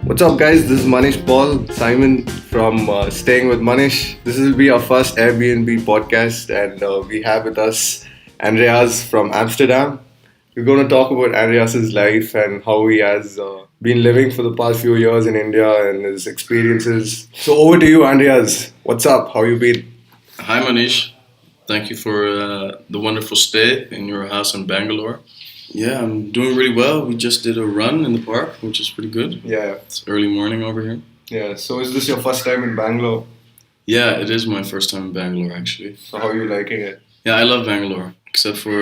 What's up, guys? This is Manish Paul, Simon from Staying with Manish. This will be our first Airbnb podcast, and we have with us Andreas from Amsterdam. We're going to talk about Andreas's life and how he has been living for the past few years in India and his experiences. So, over to you, Andreas. What's up? How you been? Hi Manish, thank you for the wonderful stay in your house in Bangalore. Yeah, I'm doing really well. We just did a run in the park, which is pretty good. Yeah, It's early morning over here. yeah. So, is this your first time in Bangalore? Yeah, it is my first time in Bangalore actually. So, how are you liking it? Yeah, I love Bangalore, except for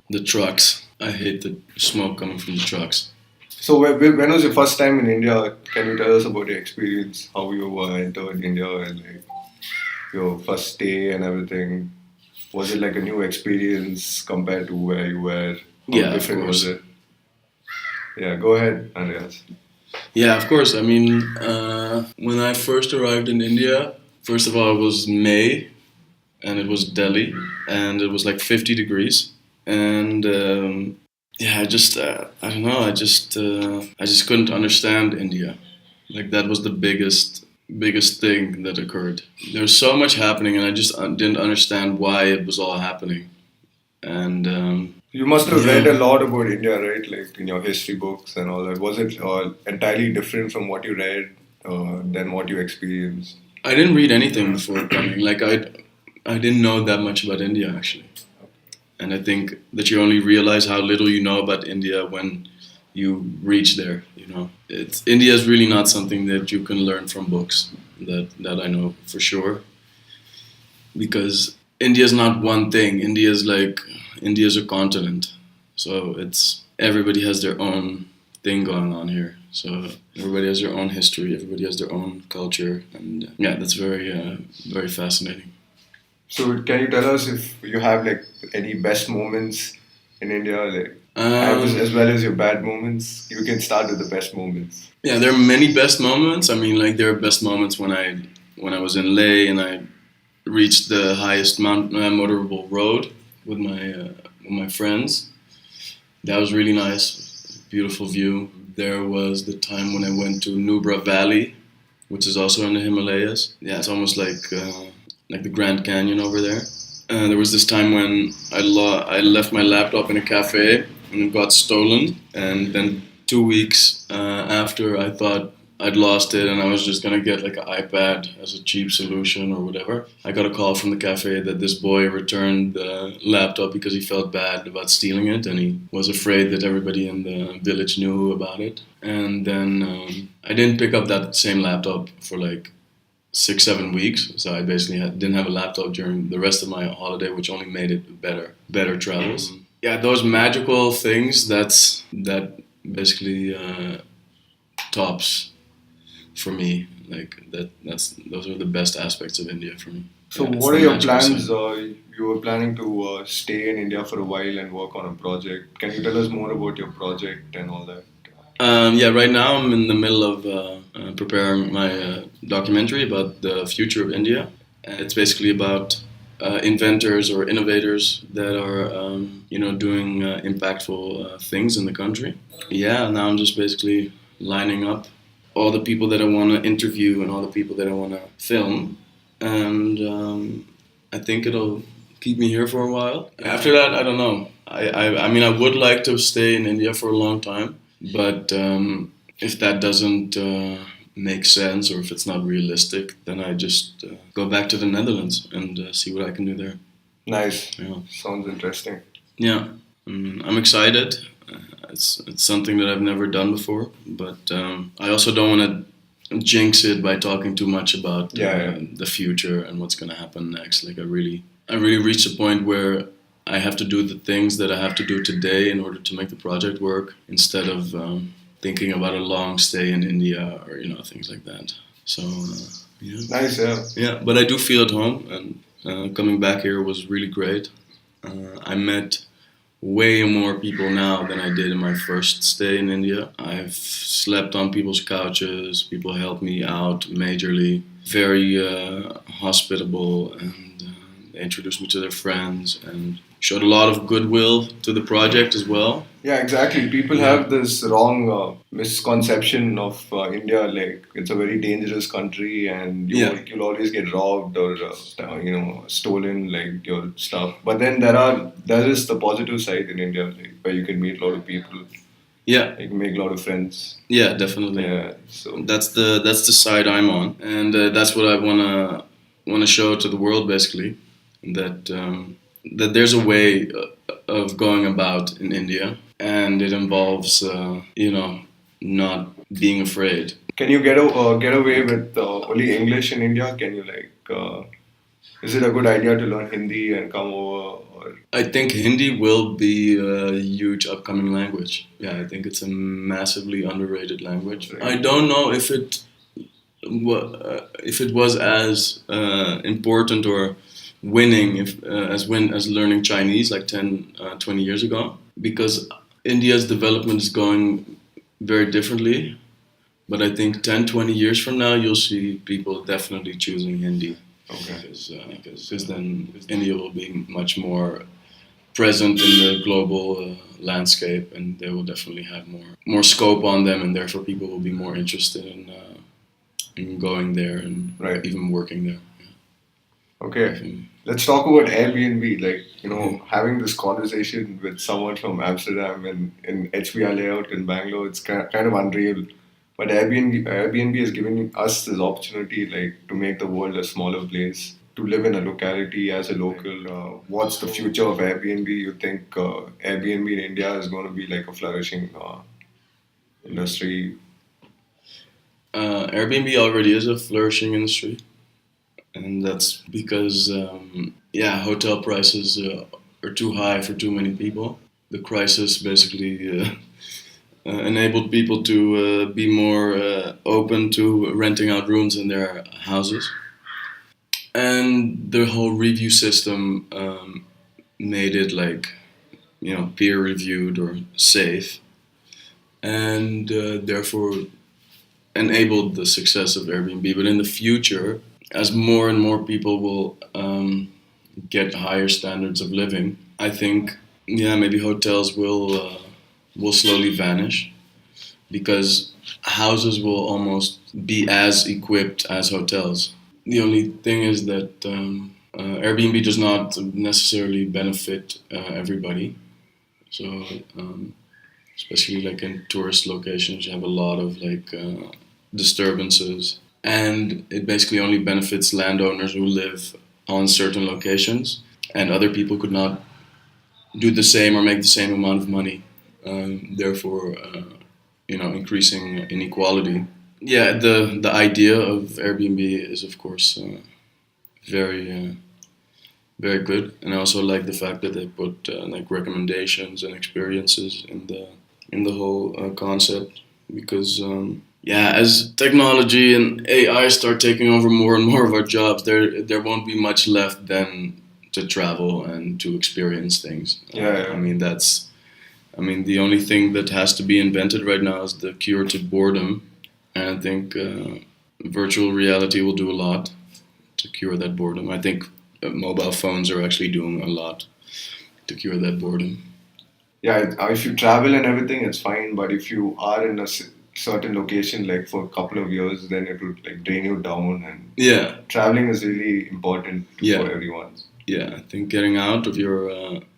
the trucks. I hate the smoke coming from the trucks. So, when was your first time in India? Can you tell us about your experience? How you entered India and like your first stay and everything? Was it like a new experience compared to where you were? How Yeah, of different was course. it? Yeah, go ahead, Andreas. Yeah, of course. I mean, when I first arrived in India, first of all, it was May, and it was Delhi, and it was like 50 degrees, and yeah, I don't know, I just couldn't understand India. Like that was the biggest thing that occurred. There was so much happening, and I just didn't understand why it was all happening. And You must have read yeah, a lot about India, right? Like in your history books and all that. Was it entirely different from what you read than what you experienced? I didn't read anything before coming. Like I didn't know that much about India actually. And I think that you only realize how little you know about India when you reach there. You know, India is really not something that you can learn from books. That I know for sure, because India is not one thing. India is a continent, so it's everybody has their own thing going on here. So everybody has their own history. Everybody has their own culture, and yeah, that's very fascinating. So, can you tell us if you have like any best moments in India, like as Um, well as your bad moments? You can start with the best moments. Yeah, there are many best moments. I mean, like there are best moments when I was in Leh and I reached the highest motorable road with my friends. That was really nice, beautiful view. There was the time when I went to Nubra Valley, which is also in the Himalayas. Yeah, it's almost like the Grand Canyon over there. There was this time when I left my laptop in a cafe and it got stolen, and then 2 weeks after I thought I'd lost it and I was just gonna get like an iPad as a cheap solution or whatever. I got a call from the cafe that this boy returned the laptop because he felt bad about stealing it and he was afraid that everybody in the village knew about it. And then I didn't pick up that same laptop for like 6 7 weeks. So I basically didn't have a laptop during the rest of my holiday, which only made it better travels. Yeah, those magical things. That basically tops for me. Like that. Those are the best aspects of India for me. So, Yeah, it's what the are your magical plans? side. You were planning to stay in India for a while and work on a project. Can you tell us more about your project and all that? Yeah, right now I'm in the middle of preparing my documentary about the future of India. It's basically about inventors or innovators that are, doing impactful things in the country. Yeah, now I'm just basically lining up all the people that I want to interview and all the people that I want to film, and I think it'll keep me here for a while. After that, I don't know. I mean, I would like to stay in India for a long time, but if that doesn't make sense or if it's not realistic, then I just go back to the Netherlands and see what I can do there. Nice. Yeah, Sounds interesting. yeah. I'm excited. It's something that I've never done before, but I also don't want to jinx it by talking too much about Yeah, yeah. the future and what's going to happen next. Like I really reached a point where I have to do the things that I have to do today in order to make the project work, instead of thinking about a long stay in India or things like that. So yeah, Nice, yeah. yeah. But I do feel at home, and coming back here was really great. I met way more people now than I did in my first stay in India. I've slept on people's couches. People helped me out majorly. Very hospitable, and they introduced me to their friends and showed a lot of goodwill to the project as well. Yeah, exactly. People Yeah. have this wrong misconception of India, like it's a very dangerous country, and Yeah. you'll always get robbed or stolen like your stuff. But then there is the positive side in India, like where you can meet a lot of people, Yeah. you can make a lot of friends. Yeah, definitely. Yeah, so That's the side I'm on, and that's what I wanna show to the world, basically, that that there's a way of going about in India, and it involves not being afraid. can you get away with only English in India? Can you is it a good idea to learn Hindi and come over? Or I think Hindi will be a huge upcoming language. Yeah, I think it's a massively underrated language. Right. I don't know if if it was as important or winning as learning Chinese like 10, 20 years ago, because India's development is going very differently. But I think 10, 20 years from now, you'll see people definitely choosing Hindi. Okay. Because then India will be much more present in the global landscape, and they will definitely have more scope on them, and therefore people will be more interested in going there and Right. even working there. Okay, let's talk about Airbnb. Like, having this conversation with someone from Amsterdam and in HBR layout in Bangalore, it's kind of unreal. But Airbnb is giving us this opportunity, like, to make the world a smaller place, to live in a locality as a local. What's the future of Airbnb? You think Airbnb in India is going to be like a flourishing industry? Airbnb already is a flourishing industry, and that's because hotel prices are too high for too many people. The crisis basically enabled people to be more open to renting out rooms in their houses, and the whole review system made it like peer reviewed or safe, and therefore enabled the success of Airbnb. But in the future, as more and more people will get higher standards of living, I think maybe hotels will slowly vanish, because houses will almost be as equipped as hotels. The only thing is that Airbnb does not necessarily benefit everybody. So especially like in tourist locations, you have a lot of like disturbances, and it basically only benefits landowners who live on certain locations, and other people could not do the same or make the same amount of money, therefore increasing inequality. Yeah, the idea of Airbnb is of course very very good, and I also like the fact that they put like recommendations and experiences in the whole concept, because as technology and AI start taking over more and more of our jobs, there won't be much left then to travel and to experience things. Yeah. I mean, the only thing that has to be invented right now is the cure to boredom, and I think virtual reality will do a lot to cure that boredom. I think mobile phones are actually doing a lot to cure that boredom. Yeah, if you travel and everything, it's fine. But if you are in a certain location, like for a couple of years, then it would like drain you down. And Yeah, traveling is really important for everyone. Yeah, I think getting out of your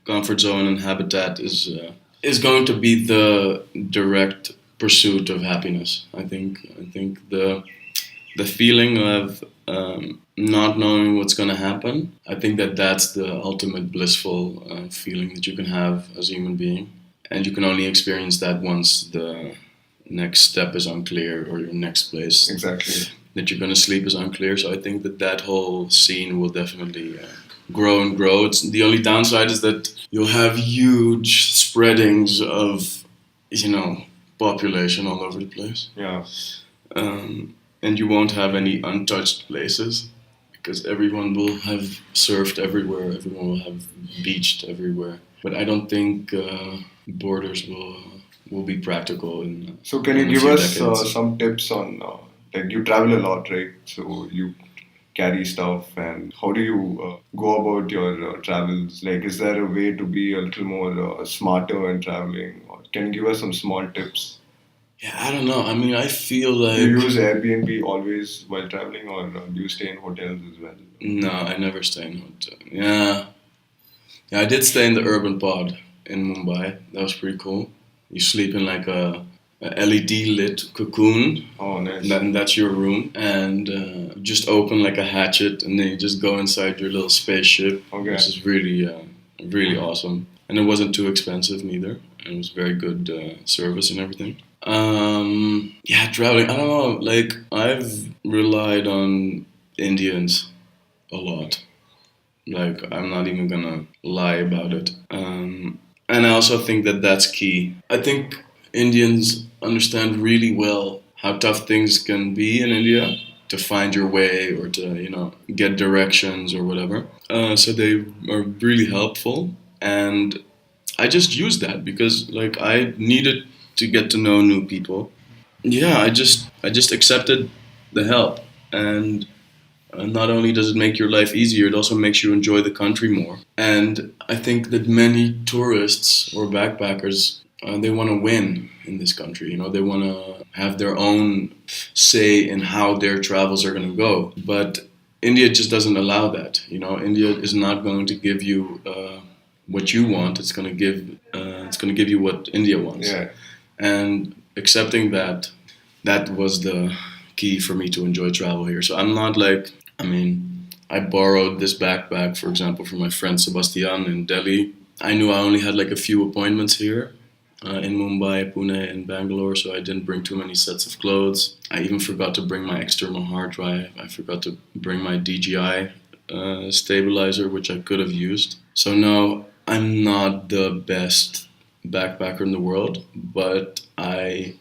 comfort zone and habitat is going to be the direct pursuit of happiness. I think the feeling of not knowing what's going to happen, I think that's the ultimate blissful feeling that you can have as a human being. And you can only experience that once the next step is unclear, or your next place that you're going to sleep is unclear. So I think that whole scene will definitely grow and grow. The only downside is that you'll have huge spreadings of, population all over the place. Yeah. And you won't have any untouched places, because everyone will have surfed everywhere, everyone will have beached everywhere. But I don't think borders will be practical. So can you give us some tips on, like you travel a lot, right? So carry stuff, and how do you go about your travels? Like, is there a way to be a little more smarter in traveling? Or can you give us some small tips? Yeah, I don't know. I mean, I feel Do like you use Airbnb always while traveling, or do you stay in hotels as well? no, I never stay in hotel. Yeah, I did stay in the urban pod in Mumbai. That was pretty cool. You sleep in like a LED lit cocoon, Oh, nice. and that's your room. And you just open like a hatchet, and then you just go inside your little spaceship, Okay. which is really awesome. And it wasn't too expensive neither. And it was very good service and everything. Yeah, traveling. I don't know. Like I've relied on Indians a lot. Like, I'm not even gonna lie about it. And I also think that that's key. I think Indians understand really well how tough things can be in India to find your way or to, get directions or whatever. So they are really helpful. And I just used that because, like, I needed to get to know new people. Yeah, I just accepted the help. And not only does it make your life easier, it also makes you enjoy the country more. And I think that many tourists or backpackers, they want to win in this country. They want to have their own say in how their travels are going to go. But India just doesn't allow that. India is not going to give you what you want. It's going to give you what India wants. Yeah. And accepting that was the key for me to enjoy travel here. So I'm not like, I mean, I borrowed this backpack, for example, from my friend Sebastian in Delhi. I knew I only had like a few appointments here in Mumbai, Pune, and Bangalore, so I didn't bring too many sets of clothes. I even forgot to bring my external hard drive. I forgot to bring my DJI stabilizer, which I could have used. So no, I'm not the best backpacker in the world, but I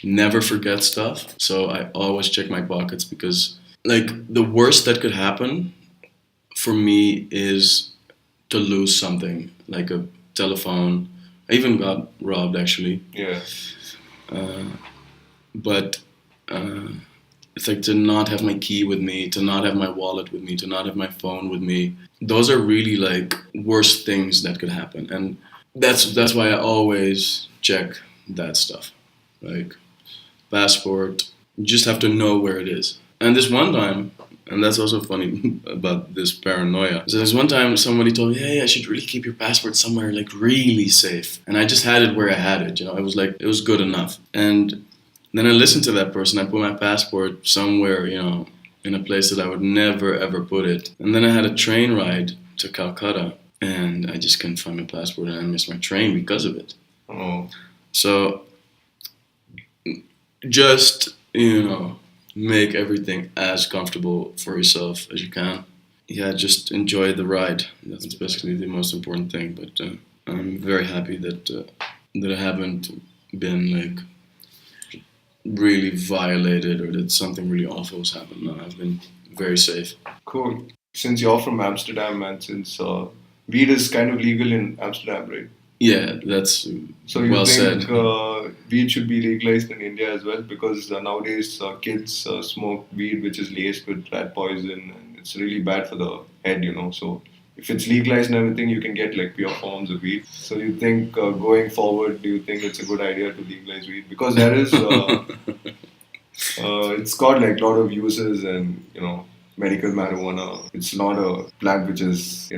never forget stuff. So I always check my pockets because, like, the worst that could happen for me is to lose something, like a telephone. I even got robbed actually. Yeah. But it's like to not have my key with me, to not have my wallet with me, to not have my phone with me. Those are really like worst things that could happen, and that's why I always check that stuff, like passport. You just have to know where it is. And this one time, and that's also funny about this paranoia. So there's one time somebody told me, "Hey, I should really keep your passport somewhere like really safe." And I just had it where I had it. It was like it was good enough. And then I listened to that person. I put my passport somewhere, in a place that I would never ever put it. And then I had a train ride to Calcutta, and I just couldn't find my passport, and I missed my train because of it. Oh. So just make everything as comfortable for yourself as you can. Yeah, just enjoy the ride. That's basically the most important thing. But I'm very happy that I haven't been like really violated or that something really awful has happened. No, I've been very safe. Cool. Since you're from Amsterdam, and since weed is kind of legal in Amsterdam, right? Yeah, that's So you well think said. weed should be legalized in India as well? Because nowadays kids smoke weed which is laced with rat poison, and it's really bad for the head, So if it's legalized and everything, you can get like pure forms of weed. So you think going forward, do you think it's a good idea to legalize weed? Because there is, it's got like a lot of uses, and medical marijuana. It's not a plant which is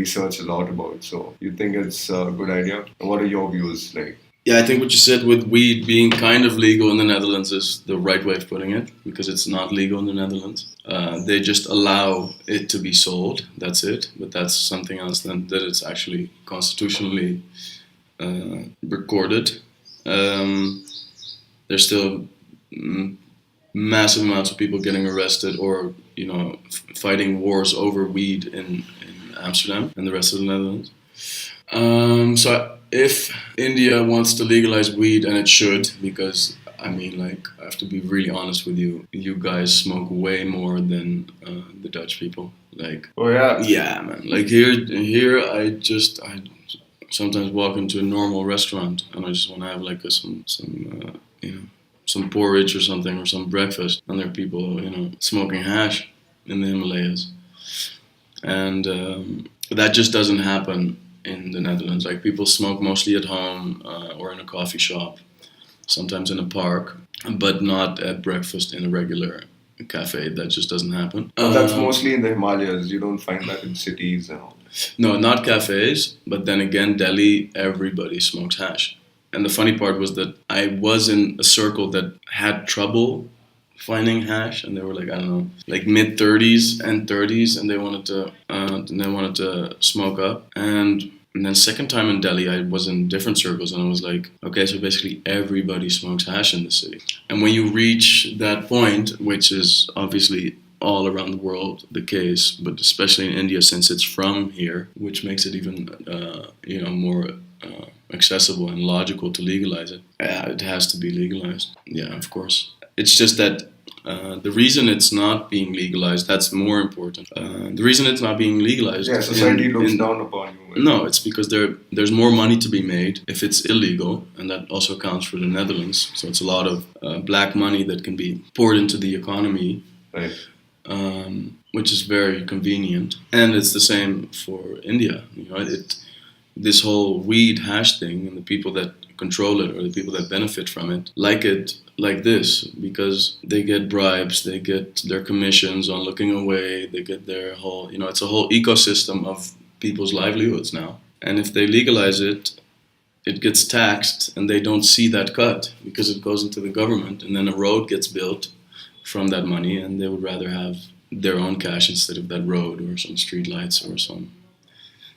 researched a lot about. So you think it's a good idea? What are your views like? Yeah, I think what you said with weed being kind of legal in the Netherlands is the right way of putting it, because it's not legal in the Netherlands. They just allow it to be sold. That's it. But that's something else than that it's actually constitutionally recorded. There's still massive amounts of people getting arrested or fighting wars over weed in Amsterdam and the rest of the Netherlands. So if India wants to legalize weed, and it should, because I mean, like, I have to be really honest with you. You guys smoke way more than the Dutch people. Like, oh yeah, yeah, man. Like here, I sometimes walk into a normal restaurant and I just want to have like some porridge or something or some breakfast, and there are people smoking hash. in the Himalayas, and that just doesn't happen in the Netherlands. Like people smoke mostly at home or in a coffee shop, sometimes in a park, but not at breakfast in a regular cafe. That just doesn't happen. But that's mostly in the Himalayas. You don't find that in cities and all. No, not cafes, but then again, Delhi, everybody smokes hash. And the funny part was that I was in a circle that had trouble finding hash, and they were like, I don't know, like mid 30s and 30s, and they wanted to smoke up. And then second time in Delhi, I was in different circles, and I was like, okay, so basically everybody smokes hash in the city. And when you reach that point, which is obviously all around the world the case, but especially in India since it's from here, which makes it even more accessible and logical to legalize it. It has to be legalized. Yeah, of course. It's just that the reason it's not being legalized, that's more important. The reason it's not being legalized... Yeah, society looks down upon you. No, it's because there's more money to be made if it's illegal, and that also counts for the Netherlands. So it's a lot of black money that can be poured into the economy. Right. Which is very convenient, and it's the same for India. This whole weed hash thing, and the people that control it or the people that benefit from it like this because they get bribes, they get their commissions on looking away, they get their whole, it's a whole ecosystem of people's livelihoods now. And if they legalize it, it gets taxed, and they don't see that cut because it goes into the government, and then a road gets built from that money, and they would rather have their own cash instead of that road or some street lights or some.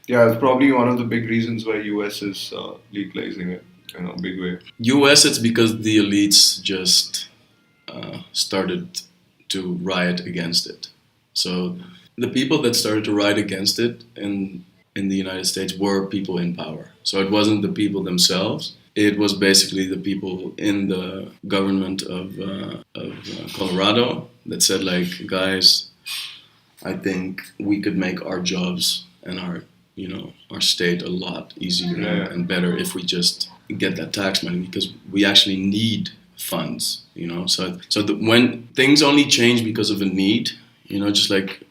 Yeah, it's probably one of the big reasons why US is legalizing it in a big way. US, it's because the elites just started to riot against it. So the people that started to riot against it in the United States were people in power. So it wasn't the people themselves. It was basically the people in the government of Colorado that said, like, guys, I think we could make our jobs and our state a lot easier and better if we just get that tax money, because we actually need funds, So when things only change because of a need, just like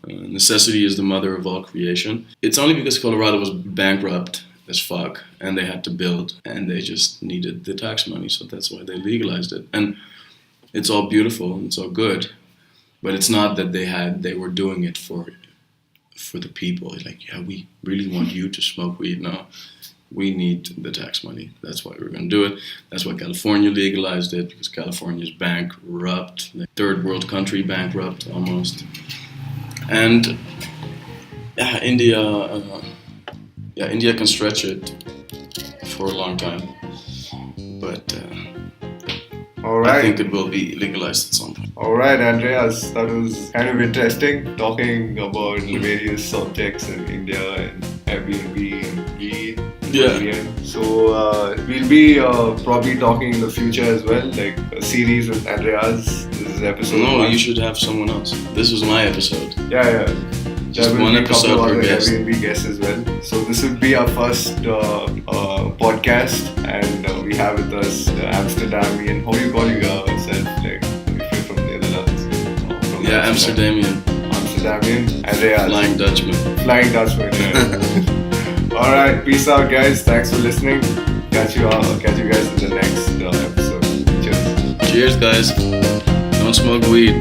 necessity is the mother of all creation. It's only because Colorado was bankrupt as fuck, and they had to build, and they just needed the tax money, so that's why they legalized it. And it's all beautiful and it's all good, but it's not that they were doing it for the people. It's like, yeah, we really want you to smoke weed. No, we need the tax money. That's why we're going to do it. That's why California legalized it, because California's bankrupt, like third world country bankrupt almost. And India can stretch it for a long time, but all right. I think it will be legalized at some point. All right, Andreas, that was kind of interesting, talking about various subjects in India and Airbnb and weed. Yeah. So we'll be probably talking in the future as well, like a series with Andreas. This is episode 1. No, you should have someone else. This was my episode. Yeah. Just there will one be a couple episode of per other guest. Airbnb guests as well. So this will be our first podcast, and we have with us Amsterdamian. How do you call yourself? Like, if you're from the Netherlands? Yeah, Amsterdamian. Andreas. Flying Dutchman. Flying Dutchman. Yeah. All right, peace out, guys. Thanks for listening. Catch you guys in the next episode. Cheers. Cheers, guys. Don't smoke weed.